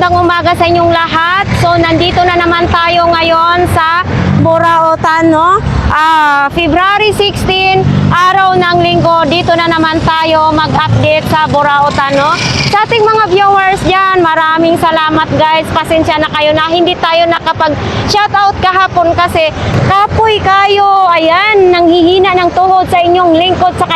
magandang umaga sa inyong lahat. So nandito na naman tayo ngayon sa Burautan, no? February 16, araw ng linggo. Dito na naman tayo mag-update sa Burautan, no? Sa ating mga viewers dyan, maraming salamat guys. Pasensya na kayo na hindi tayo nakapag-shoutout kahapon kasi kapoy kayo. Ayan, nanghihina ng tuhod sa inyong lingkod sa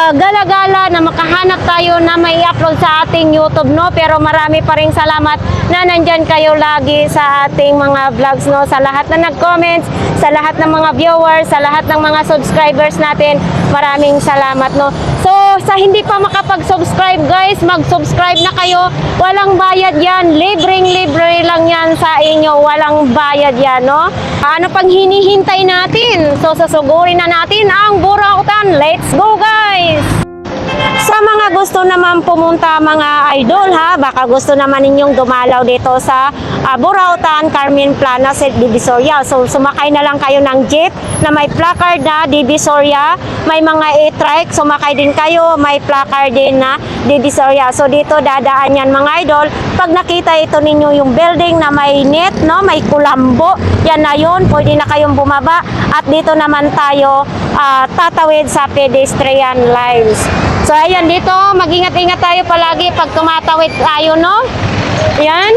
gala-gala na makahanap tayo na may upload sa ating YouTube, no? Pero marami pa rin salamat na nandyan kayo lagi sa ating mga vlogs, no? Sa lahat na nag-comments, sa lahat ng mga viewers, sa lahat ng mga subscribers natin, maraming salamat, no? So, sa hindi pa makapag-subscribe guys, mag-subscribe na kayo. Walang bayad yan, libreng-libre lang yan sa inyo, walang bayad yan, no? Ano pang hinihintay natin? So, susugurin na natin ang Burautan. Let's go guys! Sa mga gusto naman pumunta mga idol ha, baka gusto naman ninyong dumalaw dito sa Burautan, Carmen Plana, Divisoria. So sumakay na lang kayo ng jeep na may placard na Divisoria, may mga e-trike, sumakay din kayo, may placard din na Divisoria. So dito dadaan yan mga idol. Pag nakita ito ninyo yung building na may net, no, may kulambo, yan na yun, pwede na kayong bumaba at dito naman tayo tatawid sa pedestrian lines. So ayan, dito mag-ingat-ingat tayo palagi pag tumatawid tayo, no? Ayan.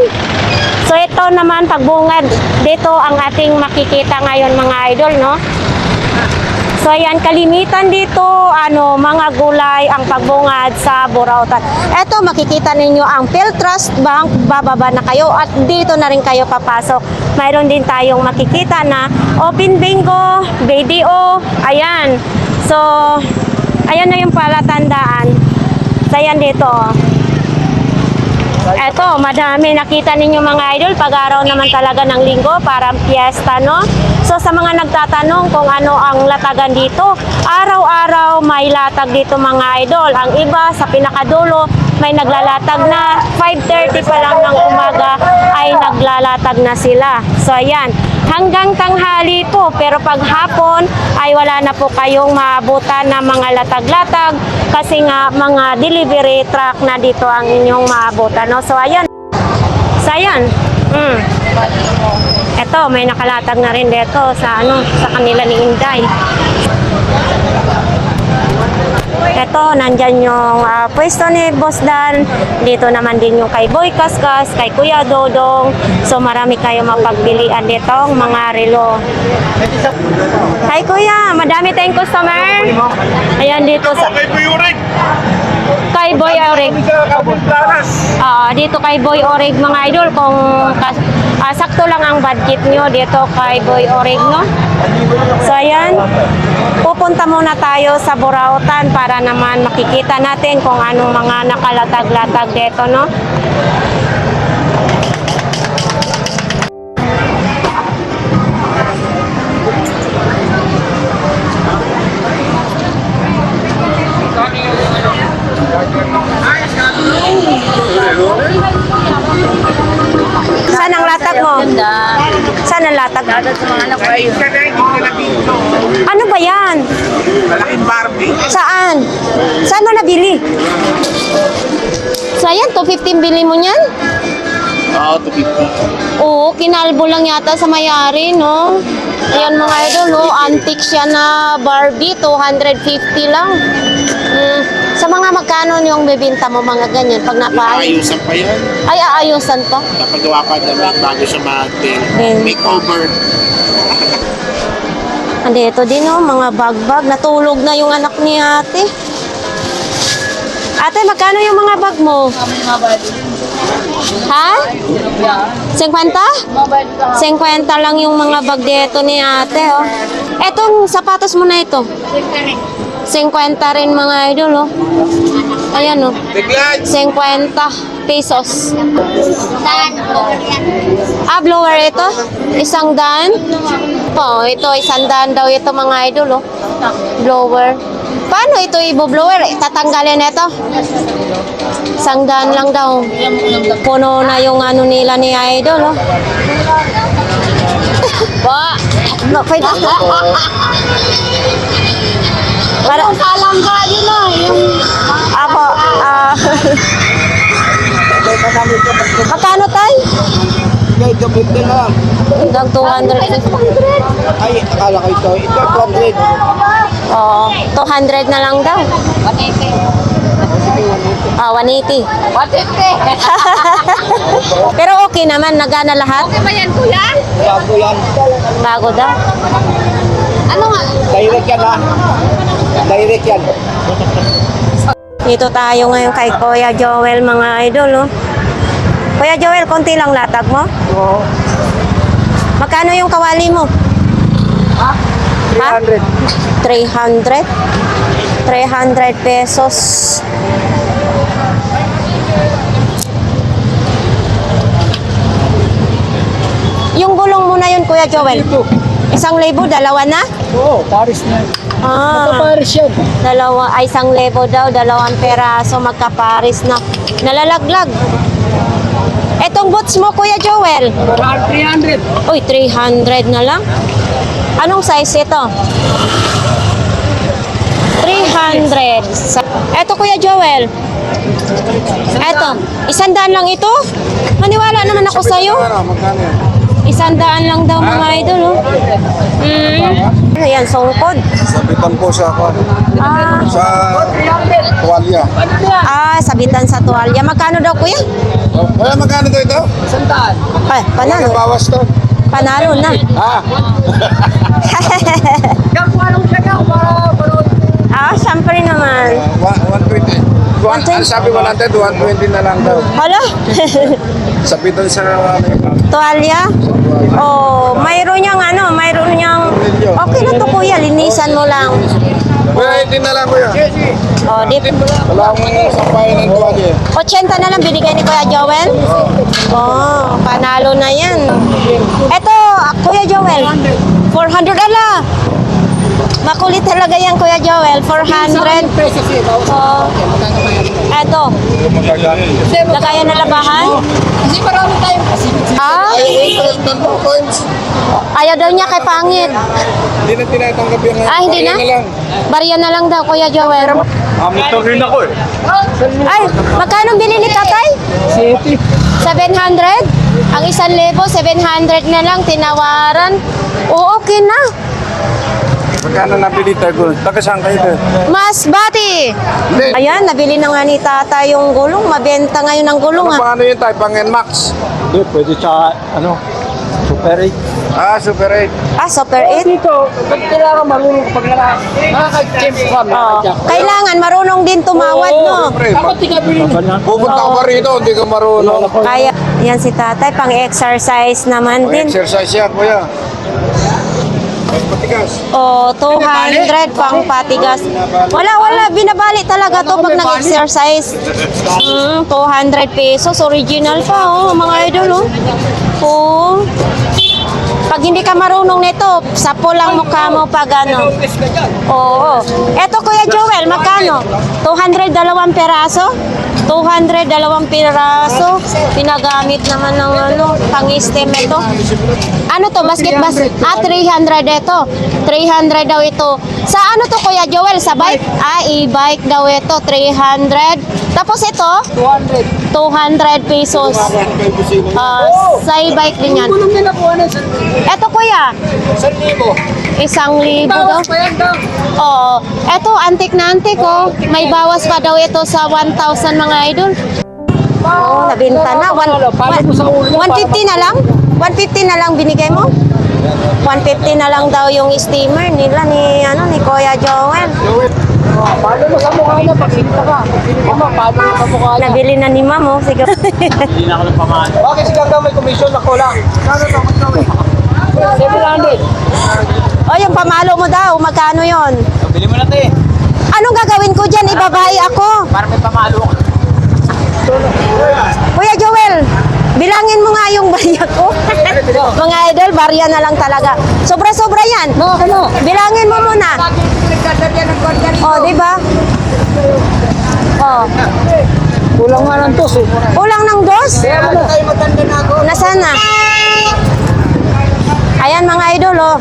So ito naman pagbungad, dito ang ating makikita ngayon mga idol, no? So ayan, kalimitan dito mga gulay ang pagbungad sa Burautan. Ito makikita ninyo ang Philtrust Bank, bababa na kayo at dito na rin kayo papasok. Mayroon din tayong makikita na Open Bingo, BDO, ayan. So ayan na yung palatandaan. So ayan dito. Eto, madami nakita ninyo mga idol. Pag-araw naman talaga ng linggo, parang fiesta, no? So sa mga nagtatanong kung ano ang latagan dito, araw-araw may latag dito mga idol. Ang iba sa pinakadulo may naglalatag na 5:30 pa lang ng umaga ay naglalatag na sila. So ayan, hanggang tanghali po, pero pag hapon ay wala na po kayong maabutan na mga latag-latag kasi nga mga delivery truck na dito ang inyong maabutan, no? So ayan. So ayan. Ito, may nakalatag na rin dito sa sa kanila ni Inday. Ito, nandyan yung pwesto ni Boss Dan. Dito naman din yung kay Boy Kaskas, kay Kuya Dodong. So marami kayo mapagpilian dito mga relo. Hi Kuya, madami tayong customer. Ayan dito sa kay Boy Orig. Dito kay Boy Orig mga idol, kung sakto lang ang budget nyo dito kay Boy Orig, no? So ayan, pupunta muna tayo sa Burautan para naman makikita natin kung anong mga nakalatag-latag dito, no? Saan ang latag mo? Saan ang latag? Ano ba yan? Malaking Barbie. Saan? Saan mo nabili? So ayan, 215 bili mo niyan? Oo, 250. Oo, kinalbo lang yata sa mayari, no? Ayan mga idol, no? Antique siya na Barbie, 250 lang. Sa mga magkano yung bebenta mo mga ganyan pag napaayos? Ayusan pa yan. Ay, aayusan pa? Napagawa pa damit bago siya makeover. Andito din, no? Mga bag-bag. Natulog na yung anak ni ate. Ate, magkano yung mga bag mo? Ha? 50? 50 lang yung mga bag dito ni ate, oh. Etong sapatos mo na ito. 50 rin mga idol, oh. Ayan, oh. 50 pesos. Blower ito? 100? Oh, ito 100 daw ito mga idol, oh. Blower. Paano ito i-blower? Tatanggalin ito? 100 lang daw. Puno na yung nila ni idol, oh. Ba? Pwede ko. Para palangga yun, oh. Yung ako, Magkano tay? Kaya ito, 50 na lang. Hanggang 200. Ay, akala ko ito. Ito, 200. Oo, 200 na lang daw. 180. 150. Pero okay naman, nagana lahat. Okay ba yan, kuya? Bago yan. Bago daw. Ano nga? Direct yan ha. Direct yan. Dito tayo ngayon kay Kuya Joel, mga idol. Oh. Kuya Joel, konti lang latag mo? Oo. Magkano yung kawali mo? Ha? 300. 300? 300 pesos. Yung gulong mo na yun, Kuya Joel? 1,000, dalawa na? Oo, Paris na. Ah, Paris yan. dalawa, ay 1,000 daw, 2 peraso, magkaparis na. Nalalaglag. Etong boots mo, Kuya Joel? 300. Uy, 300 na lang. Anong size ito? 300. Eto, Kuya Joel. Eto, 100 lang ito? Maniwala naman ako sa'yo. Magkano yan? 100 lang daw, mga idol. Oh. Ayan, songkod. Sabitan po sa ako. Ah, Sa tuwalya. sabitan sa tuwalya. Magkano daw, Kuya? Kaya magkano to ito? Sandaan. Ay, panalo. Bawas to. Panalo na. Ah. Siyempre naman. 120. Ang sabi mo natin, 120 na lang daw. Hala? Sabitan sa Tuwalya? Oh, mayroon niyang mayroon niyang... Okay na to, Kuya, linisan mo lang. Kuya, 18 na lang kuya. Oh, di... Wala akong sampayan ng tuwalya. 80 na lang binigay ni Kuya Joel? Oh, panalo na yan. Eto, Kuya Joel, 400 ala. Makulit talaga yan, Kuya Joel, 400. Oh, eto, lagayan na labahan. Kasi marami tayong Ah, Coins. ayaw daw niya kay pangit. Hindi na tinatanggap yung Hindi na? Barya na lang daw, Kuya Joel. Amito rin ako eh. Ay, magkano bili ni tatay? 700? Ang 1,000, 700 na lang, tinawaran. Oo, okay na. Magkano nabili tayo? Taga saan kayo ito? Mas bati. Hindi. Ayan, nabili na nga ni tata yung gulong. Mabenta ngayon ang gulong, Ano ha? pa ano yun tayo? Pang NMAX? Hindi, pwede sa, Super 8. Ah, Super 8. Super 8. Dito, kailangan marunong kapag nakaka-champ ka, Oh, kailangan marunong din tumawad, no? Siyempre, Dapat tingabili. pupunta ka pa rito, hindi ka marunong. Kaya, yan si tatay, pang-exercise naman din. Exercise yan, kuya. Mas matigas. Oh, 200 pang patigas. Wala, binabali talaga to pag nag-exercise. 200 pesos, original pa, oh, mga idol, oh. Oh. Pag hindi ka marunong nito, sapo lang mukha mo pag ano. Oo. Eto, Kuya Joel, magkano? 200 dalawang peraso? 200 dalawang peraso. Pinagamit naman ng pang-stem ito. Ano to? Basket? 300 ito. 300 daw ito. Sa ano to, Kuya Joel? Sa bike? E-bike daw ito. 300. Tapos ito? 200 pesos. Sa e-bike din yan. Tulong din ako, Eto, Kuya. 1,000 daw. Oo. Eto, antik na antik, oh. May bawas pa daw ito sa 1,000, mga idol. Oo, nabenta na. 150 na lang? 150 na lang binigay mo? 150 na lang daw yung steamer nila ni Kuya Joel. Paano mo sa mukha niya pag sinta ka? Mama, paano mo sa mukha niya? Nabili na ni Ma'am, oh. Sige. Bakit si Ganggang may komisyon ako lang? Kano to? 700. O, yung pamalo mo daw, magkano yon? Bili mo na ito eh. Anong gagawin ko dyan? Ibabae ako. Para may pamalo ka. Kuya Joel, bilangin mo nga yung barya ko. Mga idol, barya na lang talaga. Sobra-sobra yan. Bilangin mo muna. Oh, di ba? Oh, Kulang nga ng tos eh. kulang ng dos? Ano tayo matanda na ako? Nasaan na? Ayan, mga idol, oh.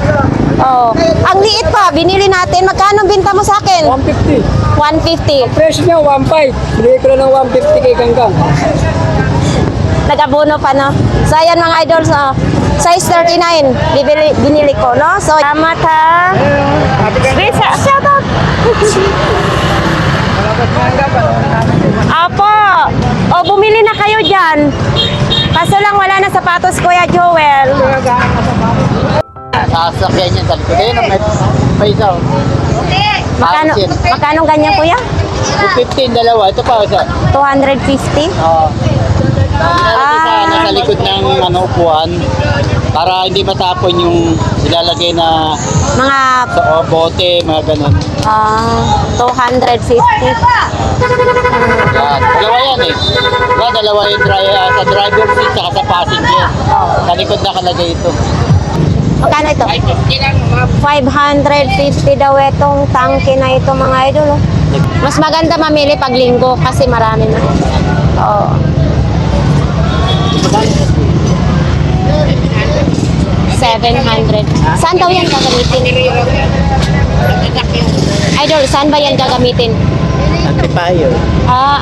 Oh, ang liit pa, binili natin. Magkano binta mo sa akin? 150. 150. Presyo niya 1.5. Bili ko na ng 150 kay Ganggang. Nag-abono pa, no? So, ayan mga idol, so, size 39, binili ko, no? So, salamat ha. Please, shout out. Apo, o bumili na kayo dyan. Kaso lang wala na sapatos, Kuya Joel. Sasakyan niya sa likod. Ayun, may isa. Magkano ganyan, Kuya? 15, dalawa. Ito pa, isa. 250? Oo. Nasa likod ng upuan para hindi matapon yung ilalagay na Mga sa bote, mga ganun. 250. Yan. Dalawa yan eh. Dalawa yung sa driver seat saka sa passenger. Sa likod nakalagay ito. Magkano ito? 550 daw itong tangke na ito mga idol. Oh. Mas maganda mamili pag linggo kasi marami na. Oo. 700. Saan daw yan gagamitin? Idol, saan ba yan gagamitin? Amplifier.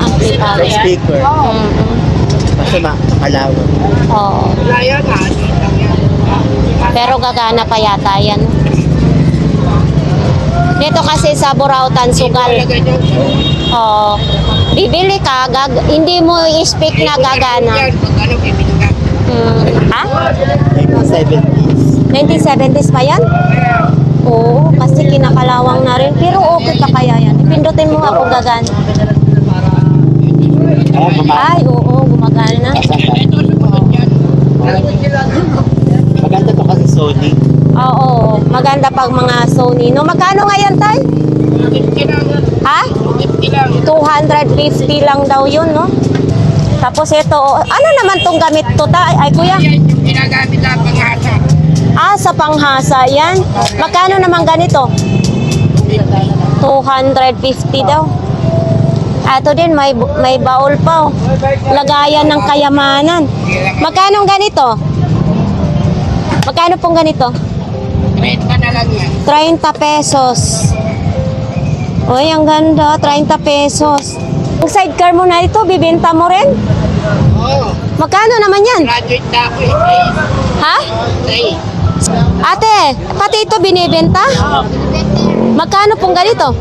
Amplifier. Speaker. Basta makalawa. Oo. Pero gagana pa yata yan. Dito kasi sa Burautan, sugal. Oo. Bibili ka, hindi mo i-speak na gagana. Ha? 1970s. 1970s pa yan? Oo, kasi kinakalawang na rin. Pero okay pa kaya yan. Ipindutin mo nga kung gagana. Ay, oo, gumagana. Maganda to kasi Sony. Oo, maganda pag mga Sony. No, magkano nga yan, Tay? Ha? 250 lang daw yun, no? Tapos ito, ano naman tong gamit to, Tay? Ay, Kuya? Ginagamit na panghasa. Sa panghasa yan. Magkano naman ganito? 250 daw. Ito din, may baul pa. Oh. Lagayan ng kayamanan. Magkano ganito? Magkano pong ganito? 30 na lang yan. 30 pesos. Uy, ang ganda. 30 pesos. Ang sidecar mo na ito, bibenta mo rin? Oo. Magkano naman yan? Graduate na ako Ha? eh. Ate, pati ito binibenta? Magkano pong ganito?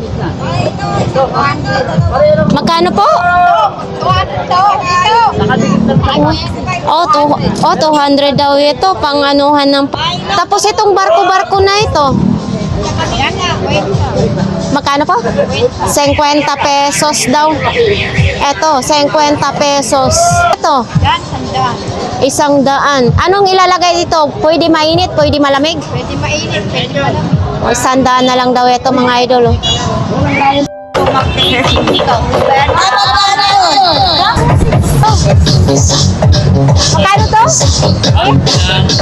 Magkano po? Oh, 200 daw ito, pang anuhan ng... Tapos itong barko-barko na ito. Magkano po? 50 pesos daw. Ito, 50 pesos. Ito, 100. Anong ilalagay dito? Pwede mainit, pwede malamig? Pwede mainit, pwede malamig. O, 100 na lang daw ito mga idol. Oh. Magkano to?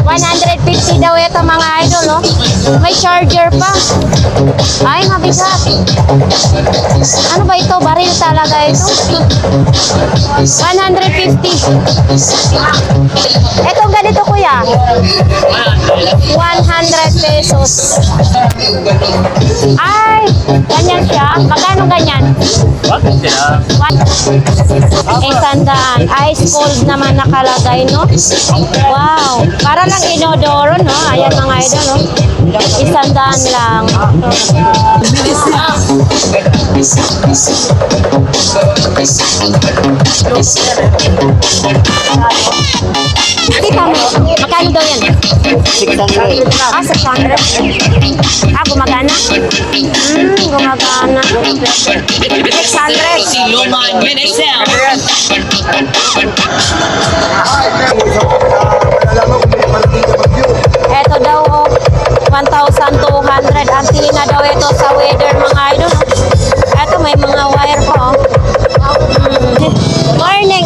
150 daw ito mga idol, no? May charger pa. Ay, mabigat. Ano ba ito? Baril talaga ito. 150. Itong ganito, kuya. 100 pesos. Ay, ganyan siya. Magkano ganyan? 100. Ice cold naman nakalagay, no? Wow. Para lang inodoro, no? Ayan mga idol, no? 100 lang. Kita mo. Magkano daw yan? 600. 600. Gumagana? Gumagana. 600. Luman yan, Excel. Ito daw, 1,200. Antena daw ito sa weather, mga idol. Ito, may mga wire pa, oh. Morning.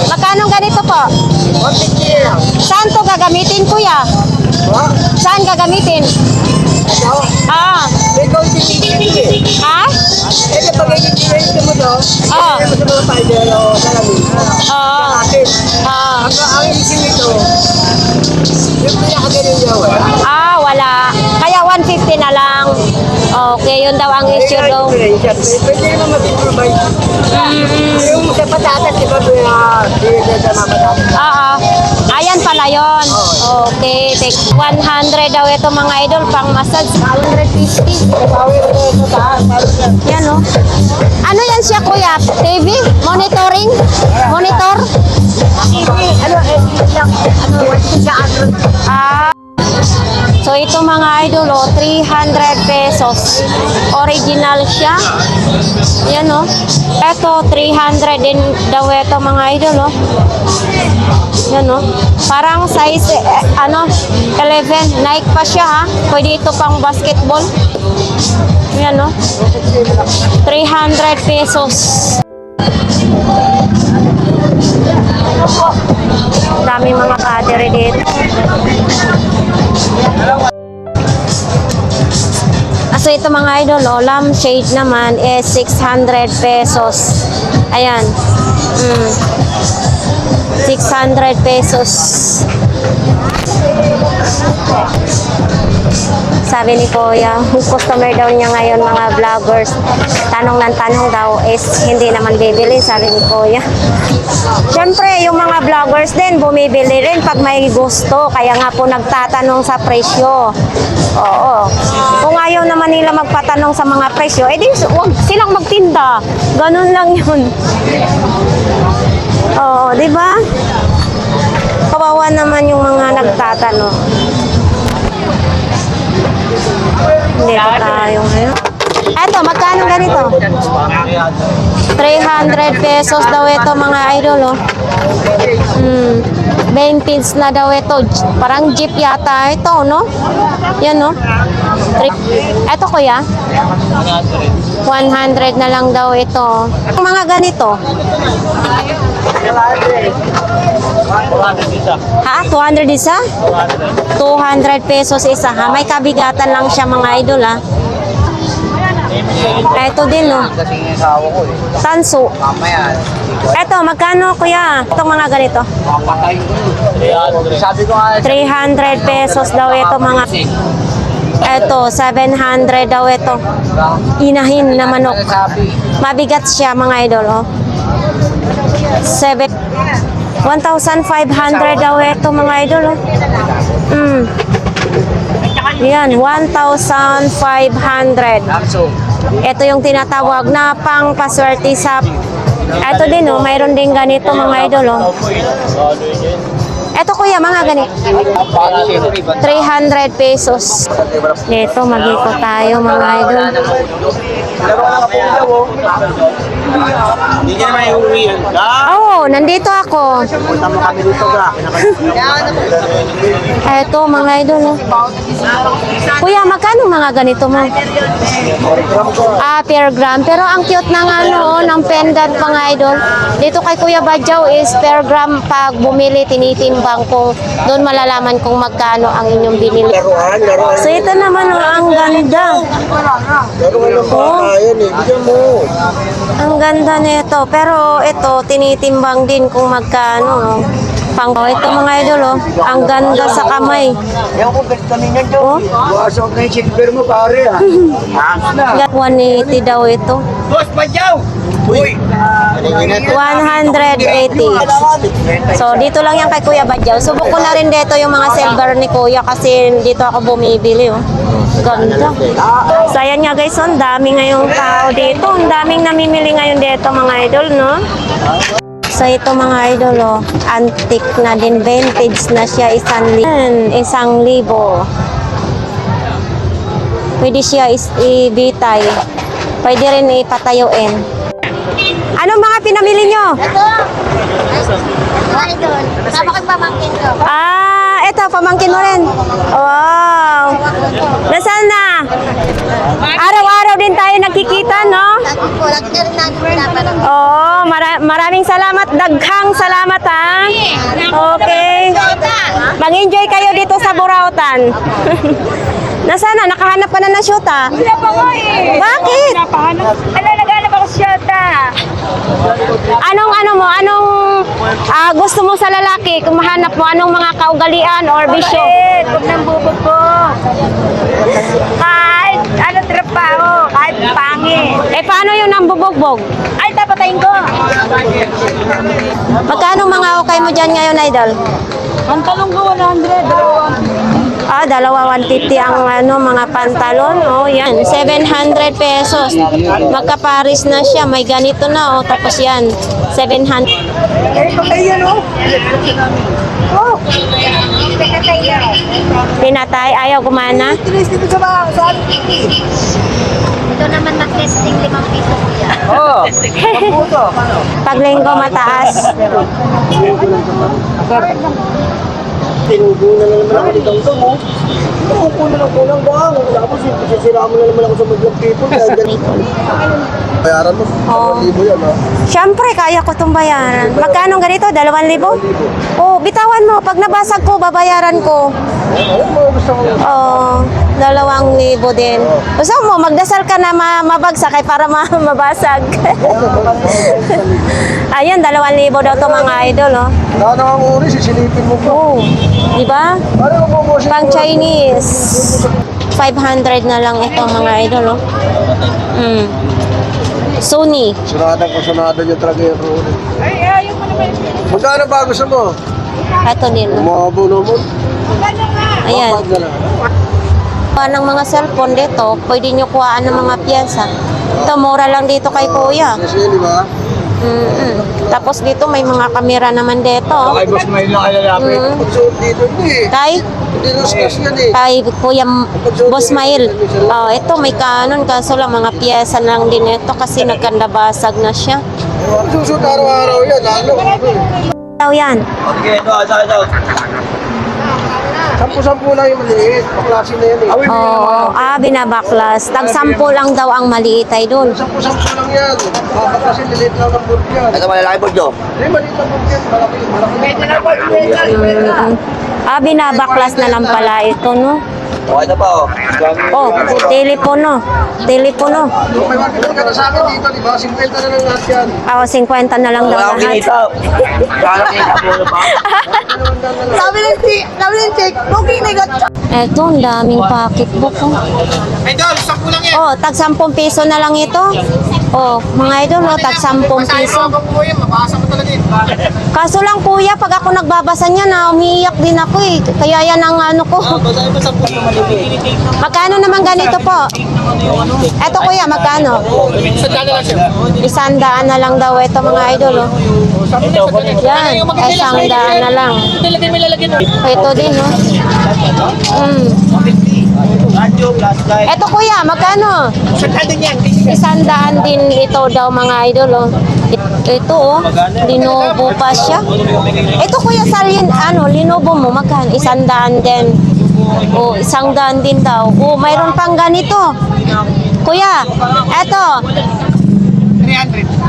Magkano ganito po? 150 lang. Saan to gagamitin, kuya? Saan gagamitin? Ikaw si Ha? pag i-rate mo to, mo sa mga fiber o salamin. Atin. Ang isin nito, yung pinakagaling niya wala. Wala. Kaya 150 na lang. Okay, yun daw ang issue daw. siyempre, pwede naman mag-improvise. Yung sa patatas, di ba, hindi sa mga patatas. Oo. Ayan pala yun. Okay. 100 daw ito mga idol. Pang massage. 150. Yan o. Ano yan siya kuya? TV? Monitoring? Monitor? Ah. So ito mga idol, 300 pesos. Original siya. Yan o. Ito, 300 din daw ito mga idol o. Yan o. Parang size, 11. Nike pa siya ha. Pwede ito pang basketball. Yan o. 300 pesos. Dami mga battery dito. So ito mga idol, lampshade naman is 600 pesos. Ayan. 600 pesos. Sabi ni Kuya, customer daw niya ngayon mga vloggers. Tanong ng tanong daw is hindi naman bibili, sabi ni Kuya. Siyempre, yung mga vloggers din, bumibili rin pag may gusto. Kaya nga po nagtatanong sa presyo. Oo. Kung ayaw naman nila magpatanong sa mga presyo, edi huwag silang magtinda. Ganun lang yun. Oo, di ba? Kawawa naman yung mga nagtatanong. Hindi pa tayo ngayon. Eto, magkano ganito? 300 pesos daw ito mga idol, oh. Vintage na daw ito. Parang jeep yata ito, no? Yan, no? Eto, kuya? 100 na lang daw ito. Ang mga ganito? Ha? 200 isa? 200 pesos isa, ha? May kabigatan lang siya mga idol, ha? Ito din, no? Tanso. Ito, magkano, kuya? Itong mga ganito? 300 pesos daw ito, mga... Ito, 700 daw ito. Inahin na manok. Mabigat siya, mga idol, oh. 1,500 daw ito, mga idol, oh. Yan, 1,500. Ito yung tinatawag na pang paswerte sa... Ito din, oh, mayroon din ganito mga idol, oh. Ito kuya, mga ganito. 300 pesos. Ito, mag-ikot tayo mga idol. Hindi niya naman iuwi yun. Oo, nandito ako. Punta mo kami dito ka. Ito, mga idol, oh. Kuya, magkano mga ganito mo? Per gram. Pero ang cute ng ng pendant mga idol. Dito kay Kuya Badjaw is per gram pag bumili, tinitimbang kung doon malalaman kung magkano ang inyong binili. So ito naman, oh, ang ganda. Ang ganda nito. Pero ito, tinitimbang din kung magkano. Ito mga idol, oh. Ang ganda sa kamay. Oh. Wasok na yung silver mo, pare, ha? 180 daw ito. Boss, Badyaw! Uy! 180. So, dito lang yan kay Kuya Badyaw. Subok ko na rin dito yung mga silver ni Kuya kasi dito ako bumibili, oh. Ganda. So, ayan nga guys, ang dami ngayong tao dito. Ang daming namimili ngayon dito mga idol, no? So, ito mga idol, oh. Antique na din. Vintage na siya. 1,000. Pwede siya ibitay. Pwede rin ipatayuin. Anong mga pinamili nyo? Idol. Sama kang pamangkin ko. Ito, pamangkin mo rin. Wow. Nasaan na? Araw-araw din tayo nakikita, no? Lagi na rin natin pinapanood. Oo, maraming salamat. Daghang salamat, ha? Okay. Mag-enjoy kayo dito sa Burautan. Nasaan na? Nakahanap ka na ng syuta? Wala pa nga eh. Bakit? Naghanap ako siyata. Anong gusto mo sa lalaki? Kung mahanap mo, anong mga kaugalian or bisyo? Huwag nang bubog ko. Kahit ano trabaho, kahit pangit. Paano ang bubogbog? Ay, tapatayin ko. Magkano mga okay mo dyan ngayon, Idol? Ang talong ko, 100. Ah, dalawa 150 ang ano, mga pantalon. Oh, yan. 700 pesos. Magkaparis na siya. May ganito na, oh. Tapos yan, 700. Ay, yan o. Oh, Pinatay, ayaw gumana. tinis dito sa mga saan. Ito naman mag-testing 5 piso kuya. Oo. Pag linggo mataas. Tinubo na naman ako dito ito mo. Tinubo na lang kulang ba? Tapos sisira mo na naman ako sa maglang people. Bayaran mo. Oo. 1,000 yan ha. Siyempre, kaya ko itong bayaran. Magkano ganito? 2,000? Oh, bitawan mo. Pag nabasag ko, babayaran ko. Ano mo gusto mo? Oh, 2,000 din. Gusto mo, magdasal ka na mabagsak ay para mabasag. Ayun, 2,000 daw to mga idol, oh. Wala na ang uri, sisilipin mo pa. Oh, di ba? Ano mo po Pang Chinese. 500 na lang ito mga idol, oh. Sony. Sunada niya talaga yung uri. Ay, ayaw mo naman. Magkano ba gusto mo? Ito din. Oh. Umabuno mo? Ayan. Wapag na lang. Kuha ng mga cellphone dito, pwede nyo kuhaan ng mga pyesa. Ito, mura lang dito kay kuya. Kasi di ba? Tapos dito may mga kamera naman dito. Kay Boss Mail na kalalapit. Pagsuot dito eh. Kay? Hindi naskas yan eh. Kay Kuya Boss Mail. Oh, ito may kanon kaso lang mga pyesa lang din ito kasi nagkandabasag na siya. Susuot araw-araw yan. Lalo. Daw yan. Okay, ito. 10-10 lang yung maliit. Paklase na yan eh. Oo, binabaklas. Tag 10 lang daw ang maliit ay doon. 10-10 lang yan. Kasi lilit lang ng board yan. Ito malalaki po, Joe. Hindi, maliit lang board yan. Malaki. Binabaklas na lang pala ito, no? Okay na pa, oh. Oh, telepono. Telepono. May market ka na sa akin dito, di ba? 50 na lang lahat yan. 50 na lang daw Wala akong lahat. kinita. Wala akong kinita po na pa. Sabi ng check, okay na got. Eto, ang daming pocketbook. Oh. Idol, 10 lang yan. Oh, tag 10 piso na lang ito. Oh, mga idol, oh, tag 10 piso. po yan, mabasa mo talaga yun. Kaso lang kuya, pag ako nagbabasa niya na umiiyak din ako eh. Kaya yan ang ano ko. Basahin mo 10 na maliliit. Magkano naman ganito po? Eto kuya, magkano? Sa dala lang siya. 100 na lang daw ito mga idol. Oh. Yan, 100 na lang. Ito din, no? Radio, flashlight. Eto kuya, magkano? Sa dala din yan. 100 din ito daw mga idol. Oh. Ito, oh. Linovo pa siya. Ito kuya, sa Linovo mo, magkano? 100 din. Oh, 100 din daw. Oh, mayroon pang ganito. Kuya, eto.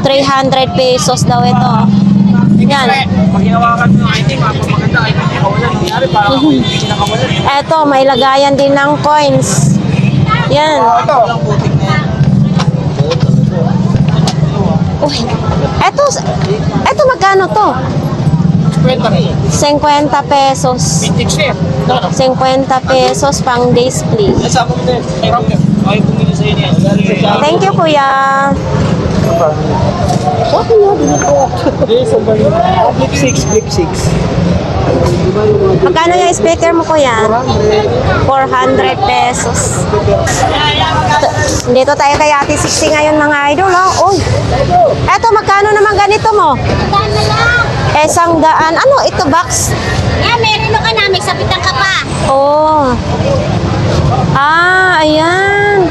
300 pesos daw ito. Yan. Pag hinawakan mo yung ID, maganda. Ay, nakawalan. Nangyari, parang ako yung kinakawalan. Eto, may lagayan din ng coins. Yan. Uy, eto magkano to? 50 pesos. 50 pesos pang display. Kasama mo din. Ay, pumili sa inyo. Thank you, kuya. Flip 6. Magkano yung speaker mo, kuya? 400 pesos. Dito tayo kay Ate 60 ngayon, mga idol, oh. Uy, eto, magkano naman ganito mo? Saan na lang? 100. Ano, ito box? Meron ka na, may sabitan ka pa. Oh. Ayan.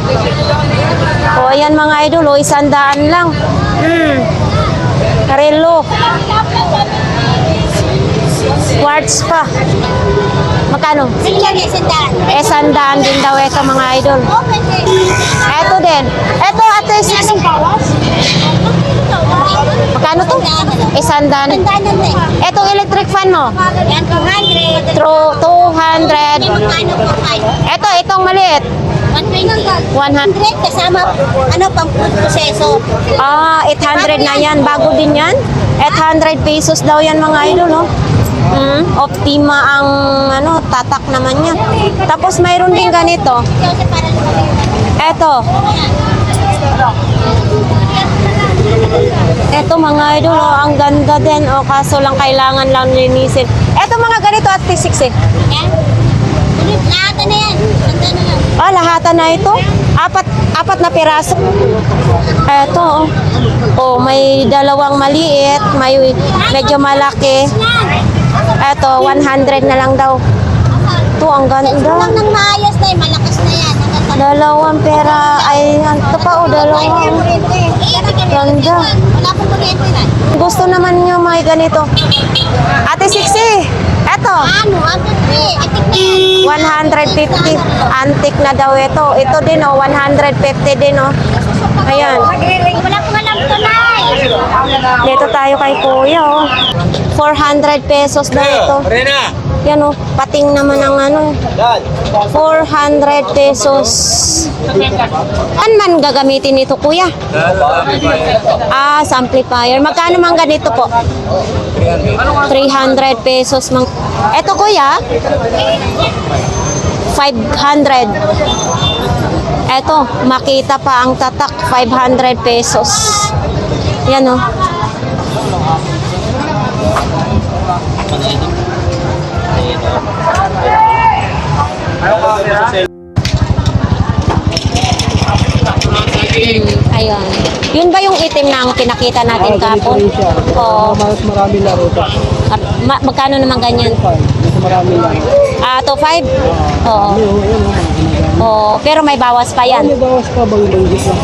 Oh, ayan mga idol, oh, 100 lang. Relo. Quartz pa. Magkano? Sige, sandaan. 100 din daw ito mga idol. Okay, Eto din. Eto ate 60. Magkano to? 100. Sandaan na lang. Etong electric fan mo? Yan, 200. 200. Magkano po kayo? Itong maliit. 120. 100. Kasama, pang food proseso. 800 na yan. Bago din yan. 800 pesos daw yan mga idol, no? Optima ang tatak naman niya. Tapos mayroon din ganito. Kasi para Eto. Eto mga idol, oh, ang ganda din. O, kaso lang kailangan lang linisin. Eto mga ganito at T6 eh. Yan. Lahat na yan. Tanda na lang. Ah, lahatan na ito. Apat na piraso. Eto, oh. Oh, may dalawang maliit, may medyo malaki. Eto, 100 na lang daw. Ito, ang Kung lang ganda. nang maayos na malakas na yan. Dalawang pera. Ay, ito pa, oh, dalawang. Ganda. Wala pong kuryente na. Gusto naman nyo may ganito. Ate Sixi, eto. Ano? Ano? Atik na yan. 150. Antique na daw ito. Ito din, oh, 150 din, oh. Ayan. Wala pong alam tunay. Dito tayo kay Kuya, oh. 400 pesos na ito. Yan, oh. Pating naman ang ano. 400 pesos. An man gagamitin ito, Kuya? Ah, sa amplifier. Magkano man ganito po? 300 pesos. Ito, Kuya? 500. Eto, makita pa ang tatak, 500 pesos. Yan, oh. Ayun. Yun ba yung itim na ang pinakita natin kapon? Oo. Mas marami laro ito. Magkano naman ganyan? Mas marami laro. Ah, to 5? Oo. Oo. Pero may bawas pa yan. May bawas pa bang banggit lang?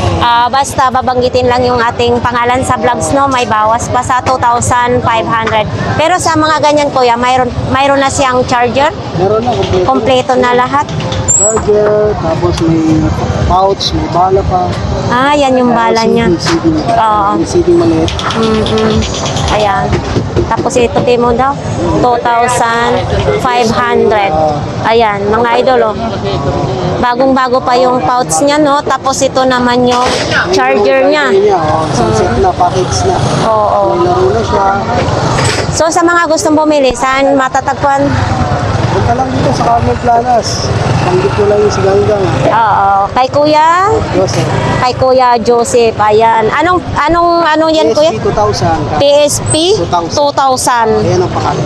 Basta babanggitin lang yung ating pangalan sa vlogs, no? May bawas pa sa 2,500. Pero sa mga ganyan, Kuya, mayroon na siyang charger. Meron na kompleto. Kompleto na lahat. Charger, tapos may pouch, may bala pa. Ah, yan yung bala niya. CD. Oo. May CD maliit. Ayan. Tapos ito mo daw, 2,500. Ayan, mga idol, oh. Bagong-bago pa yung pouch niya, no? Tapos ito naman yung charger niya. Sunset na, package na. Oo. May laro na siya. So, sa mga gustong bumili, saan matatagpuan? Punta lang dito sa Carmel Planas. Banggit ko lang yung siganggang. Oo. Kay Kuya? Joseph. Kay Kuya Joseph. Ayan. Ano yan, Kuya? PSP 2000. PSP 2,000. Ayan ang pakal.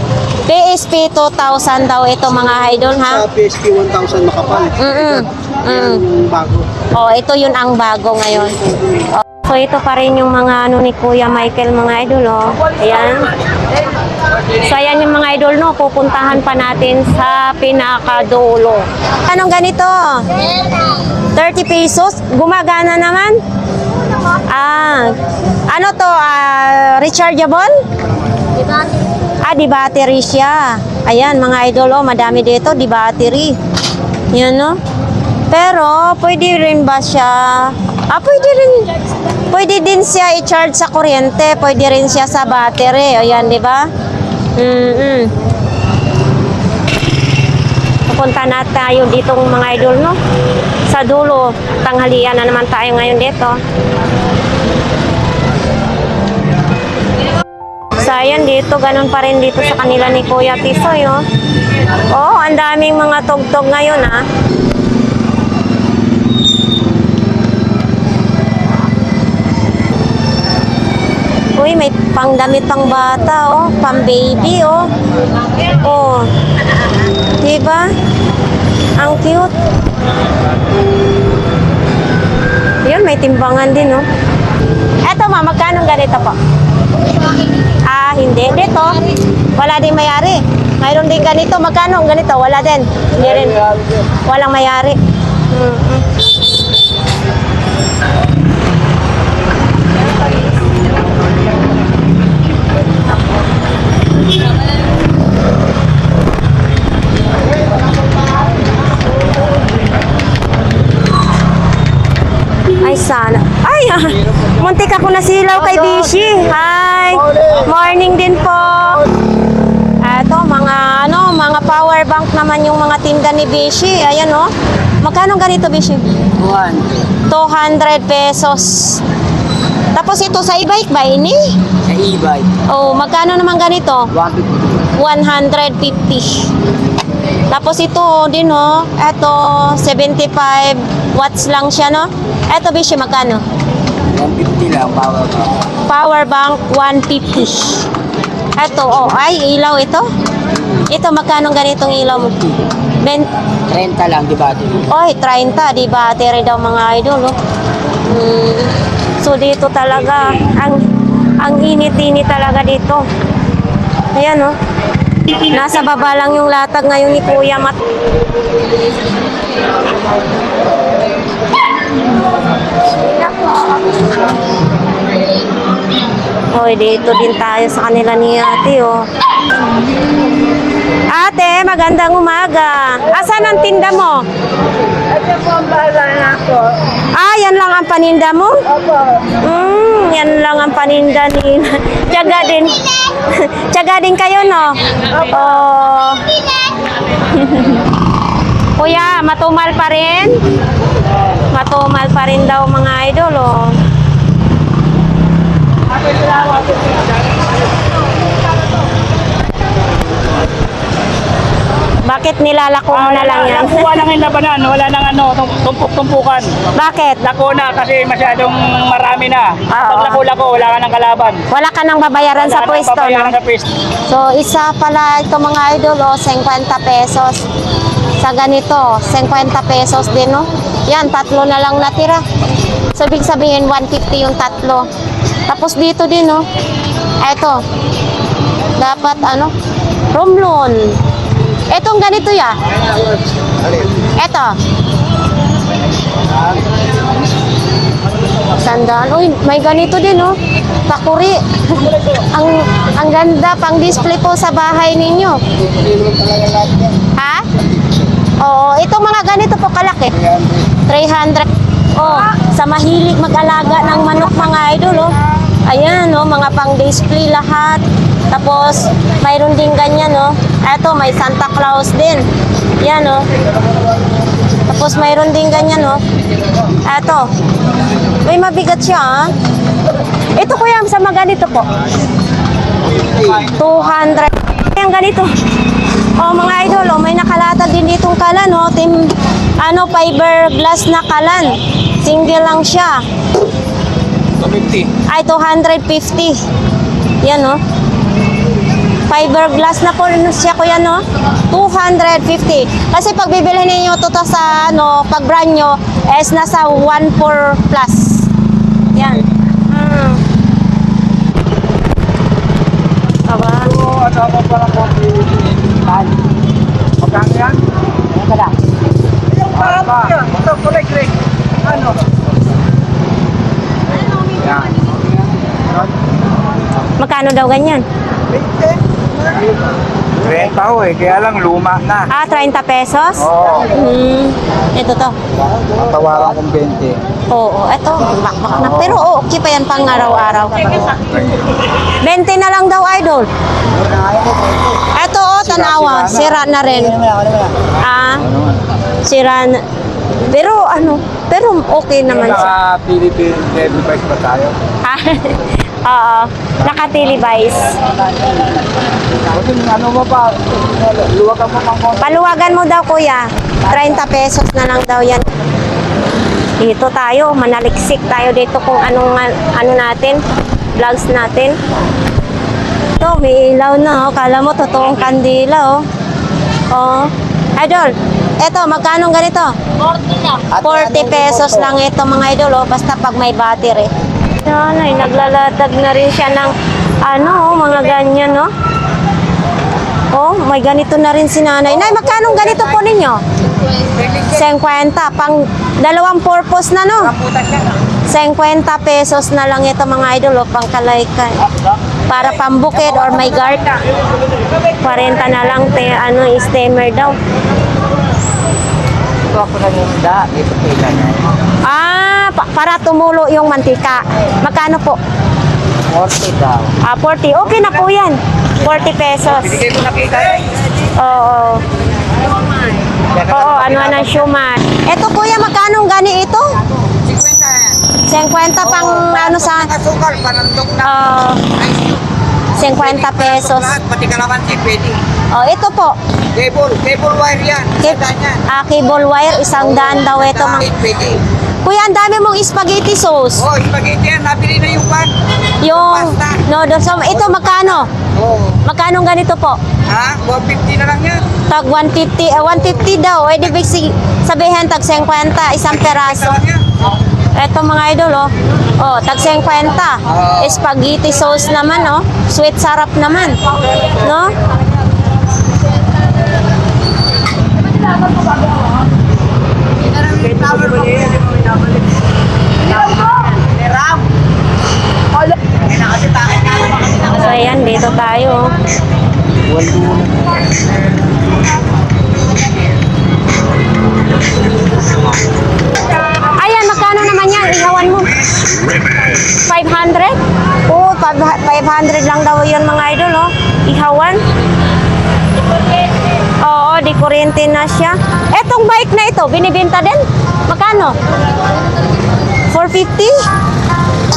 PSP 2,000 daw ito, mga idol, ha? Sa PSP 1000 makapal. Ayan yung bago. Oh, ito yun ang bago ngayon. Oh, so ito pa rin yung mga ano ni Kuya Michael, mga idol, oh. Ayan. So ayan yung mga idol, no, pupuntahan pa natin sa pinakadulo. Anong ganito? 30 pesos? Gumagana naman? Ano to? Rechargeable? Di battery siya. Ayan, mga idol, oh, madami dito, di battery. Yan, no? Pero, pwede rin ba siya? Pwede din siya i-charge sa kuryente. Pwede rin siya sa battery. Ayan, di ba? Pupunta na tayo ditong mga idol, no? Sa dulo, tanghalian na naman tayo ngayon dito. So, ayan dito, ganun pa rin dito sa kanila ni Kuya Tisoy, oh. Oh, ang daming mga tugtog ngayon, ah. Uy, may pangdamit pang bata, oh. Pang baby, oh. Oh. Diba? Ang cute. Yun, may timbangan din, oh. Eto, ma, magkano ganito po? Hindi. Dito, wala din mayari. Mayroon din ganito. Magkano ang ganito? Wala din. Hindi rin. Walang mayari. Ay, sana. Ay, muntik ako nasilaw kay Bishi. Hi. Morning din po. Eto, mga power bank naman yung mga tinda ni Bishi. Ayan, oh. Magkano ganito, Bishi? 200 pesos. Tapos ito sa e-bike ba ini? Sa e-bike. Oh, magkano naman ganito? 150. 150. Tapos ito din, oh. Eto, 75 watts lang siya, no? Eto, Bishi, magkano? 150 lang, power bank. Power bank 150. Ito, oh, ay ilaw ito. Ito, magkano ganitong ilaw mo? 30 lang, di ba? Oy, 30, di battery daw mga idol, oh. So dito talaga ang init-init talaga dito. Ayan, oh. Nasa baba lang yung latag ngayon ni Kuya Mat. Oy, dito din tayo sa kanila ni ate, oh. Ate, magandang umaga. Asan ang tinda mo? Ito po ang bahala na ako. Ah, yan lang ang paninda mo? Opo. Yan lang ang paninda ni... Tiyaga din. Tiyaga din kayo, no? Opo. Kuya, matumal pa rin? Matumal pa rin daw mga idol, oh. Bakit nilalako mo na lang yan? Nakuha lang yung labanan, wala nang tumpuk-tumpukan. Bakit? Lako na kasi masyadong marami na. Oo. Pag lako-lako, wala ka ng kalaban. Wala ka nang babayaran sa Wala nang pwesto, babayaran no? sa pwesto. So, isa pala ito mga idol, oh, 50 pesos. Sa ganito, 50 pesos din, no? Yan, tatlo na lang natira. So, ibig sabihin, 150 yung tatlo. Tapos dito din, no? Eto. Dapat, ano? Room loan. Etong ganito, ya. Eto. Sandaan. Uy, may ganito din, no? Takuri. ang ganda pang display po sa bahay ninyo. Ha? Oo, itong mga ganito po kalaki. 300. Oh, sa mahilig mag-alaga ng manok mga idol, oh. Ayan, oh, mga pang-display lahat. Tapos, mayroon din ganyan, oh. Eto, may Santa Claus din. Yan, oh. Tapos, mayroon din ganyan, oh. Eto. May mabigat siya, ah. Ito kuya, sa mga ganito po. 200. Yung ganito. Oh, mga idol, oh, may nakalatag din ditong kalan, oh. Fiberglass na kalan. Single lang siya. 250. Ay, 250. Yan, oh. Fiberglass na po siya, kuya, no? 250. Kasi pag bibilhin ninyo ito sa, pag brand nyo, is nasa 1.4 plus. Yan. Aba. Ano ako parang magkano yan? Ano lang? Yung parang yan. Ito, kulay gray. Ano? Yan. Magkano daw ganyan? 30 ho eh, kaya lang luma na. Ah, 30 pesos? Oo. Ito to. Matawaran kong 20. Oo, ito. Bakbak na. Pero okay pa yan pang araw-araw. 20 na lang daw, idol. Ito, oh, tanawa. Sira na rin. Ah, sira na. Pero pero okay naman siya. Naka-Philippine Level Price ba tayo? Oo, naka-televis. Kasi ano mo pa, luwagan mo mang konti. Paluwagan mo daw, kuya. 30 pesos na lang daw yan. Dito tayo, manaliksik tayo dito kung ano natin, vlogs natin. Ito, may ilaw na, oh. Kala mo, totoong kandila, oh. Oh. Idol, eto, magkano ganito? 40 lang. 40 pesos lang ito, mga idol, oh. Basta pag may battery. Yan, ay, naglalatag na rin siya ng, mga ganyan, no? Oh, may ganito na rin si nanay. Nay, magkano ganito po ninyo? 50. Pang dalawang purpose na, no? 50 pesos na lang ito, mga idol, oh, pang kalaykan. Para pambukid or may guard. 40 na lang, steamer daw. Ito ako sa isda, dito pila niya. Ah, para tumulo yung mantika. Magkano po? 40 daw. Ah, 40. Okay na po yan. 40 pesos. Bigay ko nakita. Oo. Oo, ano siomay. Ito kuya, magkano gani ito? 50 pang sa... Asukal, panandok na. 50 pesos. Pati kalamansi, pwede. Oh, ito po. Cable wire yan. Cable wire, 100 daw ito. Pwede. Kuya, ang dami mong spaghetti sauce. Oh, spaghetti yan. Nabili na yung pan. Yung Pasta. noodles. So, ito magkano? Oo. Magkano ganito po? Ha? 150 na lang yan. Tag 150, 150 daw. Eh, di big sabihin tag 50, isang peraso. Ito lang yan. Eto mga idol, oh. Oh, tag 50. Spaghetti sauce naman, oh. Sweet sarap naman. No? So, ayan, dito tayo. Ayan, magkano naman yan? Ihawan mo. 500? Oo, 500 lang daw yun mga idol, oh. Ihawan. Oo, di kuryente na siya. Etong bike na ito, binibenta din? Magkano? 450?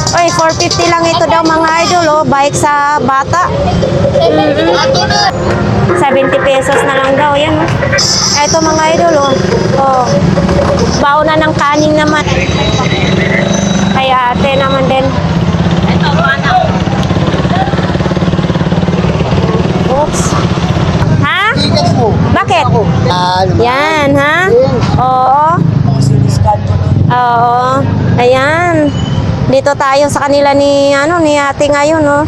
Oy, 450 lang ito daw mga idol, oh. Bike sa bata. 70 pesos na lang daw yan, oh. Eto mga idol, oh. Oh. Baon na ng kanin naman. Kaya ate naman din. Oops. Ha? Bakit? Yan, ha? Oo. Oo. Ayan. Dito tayo sa kanila ni ate ngayon, no.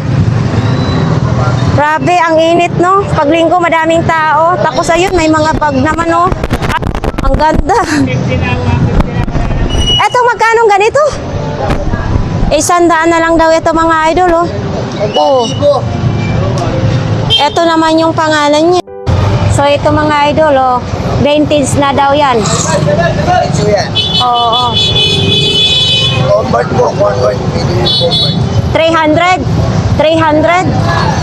Grabe, ang init, no. Paglinggo madaming tao. Tapos ayun, may mga bag naman, no. Ah, ang ganda. Eto, magkano ganito? 100 na lang daw ito mga idol, oh. Oh. Ito naman yung pangalan niya. So, ito mga idol, oh. Vintage na daw yan. So yan. Oo. Convert po. Convert. Pwede yung convert. 300? 300?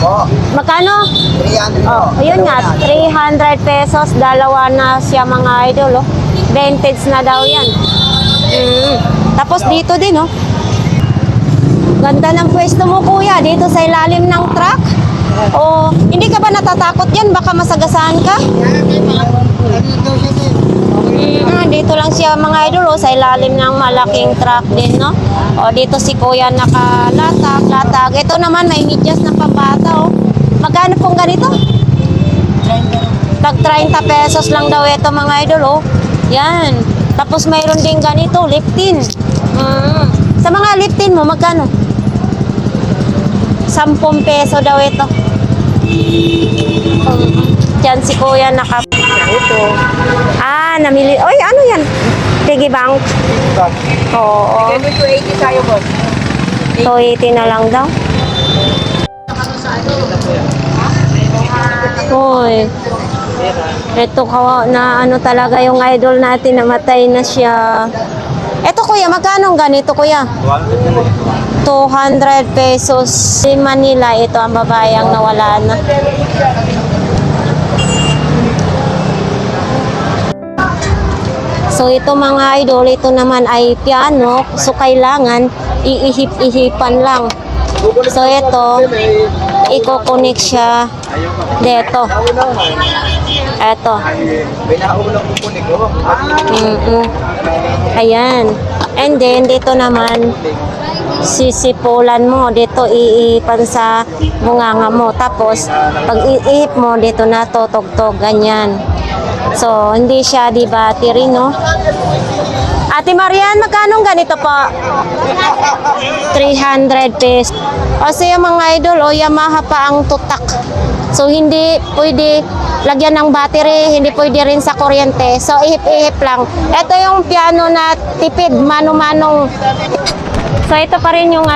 Oo. Magkano? 300 Oh, ayun nga, 300 pesos. Dalawa na siya mga idol, oh. Vintage na daw yan. Tapos dito din, oh. Ganda ng pwesto mo, kuya. Dito sa ilalim ng truck. Oh, hindi ka ba natatakot yan? Baka masagasaan ka? Dito lang siya mga idol, oh, sa ilalim ng malaking truck din, no? O, dito si kuya nakalatag. Ito naman, may medyas na pambata, oh. Magkano pong ganito? Tag 30 pesos lang daw ito mga idol, oh. Yan. Tapos mayroon din ganito, liptin. Sa mga liptin mo, magkano? 10 peso daw ito. Diyan si kuya ito. Namili. Oy, ano yan? Piggy bank. Oo. 280 tayo, boss. 280 na lang daw. Hoy. Ito na ano talaga yung idol natin, namatay na siya. Ito kuya, magkano ganito kuya? 200 pesos. Si Manila, ito ang babayang nawala na. So ito mga idol, ito naman ay piano. So kailangan iihip-ihipan lang. So ito, i-connect siya dito. Ito. Ayan. And then dito naman, sisipulan mo. Dito iipan sa bunganga mo. Tapos pag iihip mo, dito na tutugtog. Ganyan. So, hindi siya di battery, no? Ate Marian, magkano ganito po? 300 pesos. Kasi yung mga idol, Yamaha pa ang tutak. So, hindi pwede lagyan ng battery, hindi pwede rin sa kuryente. So, ihip-ihip lang. Ito yung piano na tipid, mano-manong. So, ito pa rin yung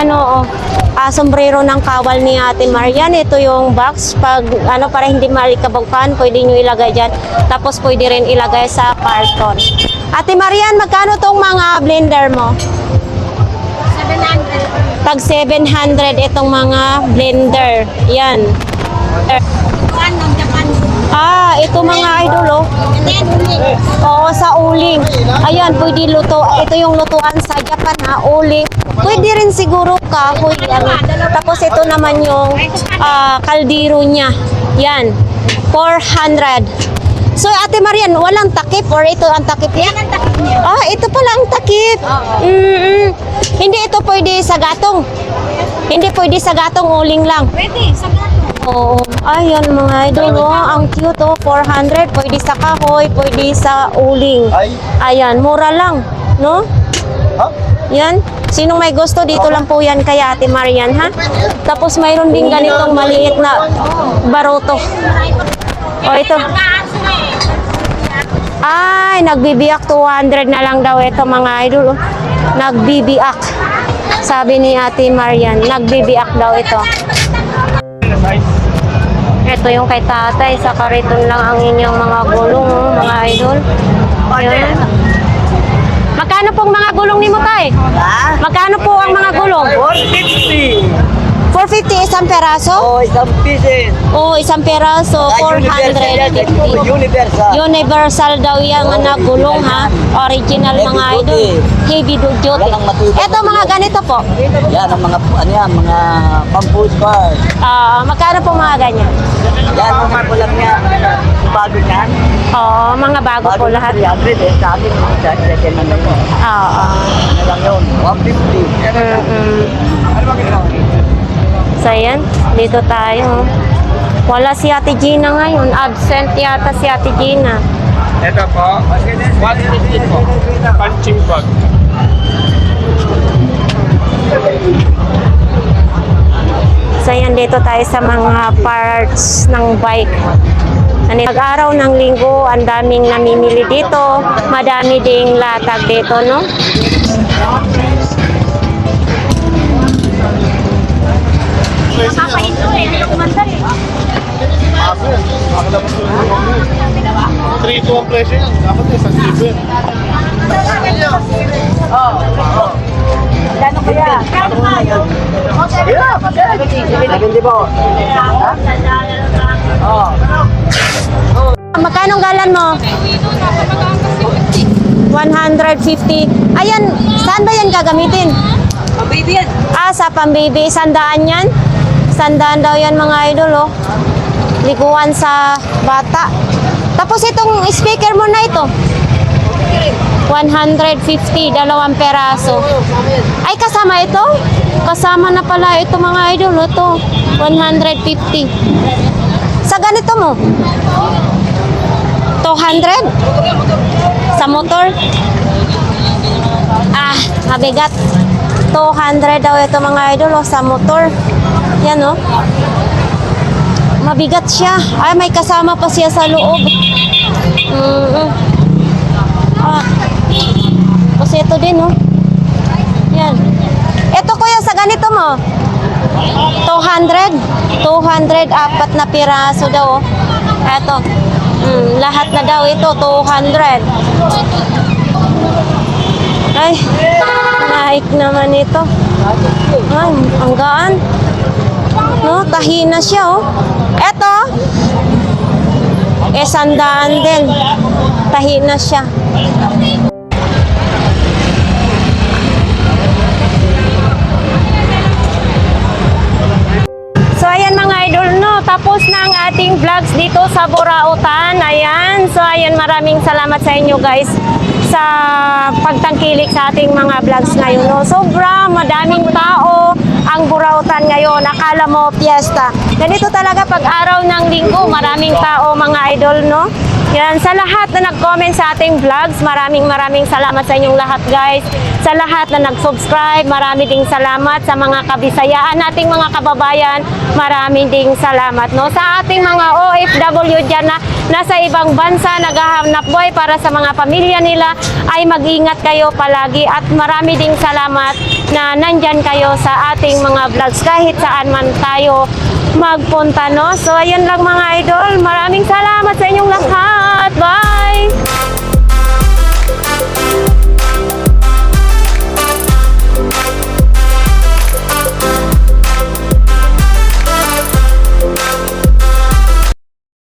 sombrero ng kawal ni Ate Marian. Ito yung box. Pag para hindi malikabagpan, pwede nyo ilagay dyan. Tapos pwede rin ilagay sa carton. Ate Marian, magkano tong mga blender mo? 700. Tag 700 itong mga blender. Yan. Ito mga idol, oh. Oo, sa uling. Ayan, pwede luto. Ito yung lutuan sa Japan, ha, uling. Pwede rin siguro ka, pwede, Tapos ito naman yung kaldero niya. Yan, 400. So, Ate Marian, walang takip or ito ang takip niya? Yan ang takip niya. Ito pala ang takip. Maliliit. Hindi ito pwede sa gatong. Hindi pwede sa gatong, uling lang. Pwede, sa gato. Oo. Ayan mga idol, oh. Ang cute, oh. 400. Pwede sa kahoy, pwede sa uling. Ayan, mura lang. No? Yan. Sinong may gusto, dito lang po yan kay Ate Marian, ha? Tapos mayroon din ganitong maliit na baroto. O, ito. Ay, nagbibiyak. 200 na lang daw ito mga idol. Oh. Nagbibiyak. Sabi ni Ate Marian, nagbibiyak daw ito. Ito yung kay tatay. Sa kariton lang ang inyong mga gulong, oh, mga idol. Ayan. Magkano pong mga gulong ni mo, tay? Magkano po ang mga gulong? 450. 450 isang peraso? Isang pieces. Oo, isang peraso, 450. Universal. Universal daw yung na gulong, ha? Original Heavy mga idol. duty. Heavy duty. Yan ang matibay. Ito mga ganito po. Yan ang mga, mga pang-post card. Magkano po mga ganyan? Yan ang mga pulang niya. Bago niyan. Oo, mga bago po lahat. 300 sa akin. Second hand mo. Oo. Ano lang yun? 150. So, ayan. Dito tayo. Wala si Ate Gina ngayon. Absent yata si Ate Gina. Ito po, 150 po. Punching bag. So, ayan. Dito tayo sa mga parts ng bike. Nag-araw ng linggo, ang daming namimili dito. Madami ding latag dito, no? Nakapahinto eh. Hindi ko kumandar eh. 3-2 ang presyo yan. Dapat eh, 1,000 yan. Gano'n kaya? Hindi po. Magkano galan mo? 150. Ayan, saan ba yan gagamitin? Baby yan. Sa pambaby. 100 yan? 100 daw yan mga idol, oh. Liguan sa bata. Tapos itong speaker mo na ito. 150, 2 peraso. Ay, kasama ito? Kasama na pala ito mga idol, oh, to. 150. Sa ganito mo? 200? Sa motor? Mabigat. 200 daw ito mga idol, oh, sa motor. Yan, oh. Mabigat siya. Ay, may kasama pa siya sa loob. Kasi ito din, oh. Yan. Ito kuya, sa ganito mo? 200? 200, 4 na piraso daw, oh. Ito. Lahat na daw ito, 200. Ay, naik naman ito. Ay, ang gaan. No, tahi na siya, oh. Eto, 100 din. Tahi na siya. So, ayan mga idol, no. Tapos na ang ating vlogs dito sa Burautan. Ayan. So, ayan, maraming salamat sa inyo, guys, sa pagtangkilik sa ating mga vlogs ngayon, no. Sobra, madaming tao ang Burautan ngayon. Akala mo, piyesta. Ganito talaga pag araw ng linggo, maraming tao, mga idol, no. Yan, sa lahat na nag-comment sa ating vlogs, maraming salamat sa inyong lahat, guys. Sa lahat na nag-subscribe, marami ding salamat. Sa mga kabisayaan nating mga kababayan, marami ding salamat, no. Sa ating mga OFW dyan na nasa ibang bansa, naghahanap buhay para sa mga pamilya nila, ay mag-ingat kayo palagi at marami ding salamat na nandyan kayo sa ating mga vlogs kahit saan man tayo magpunta, no. So, ayan lang mga idol. Maraming salamat sa inyong lahat. Bye!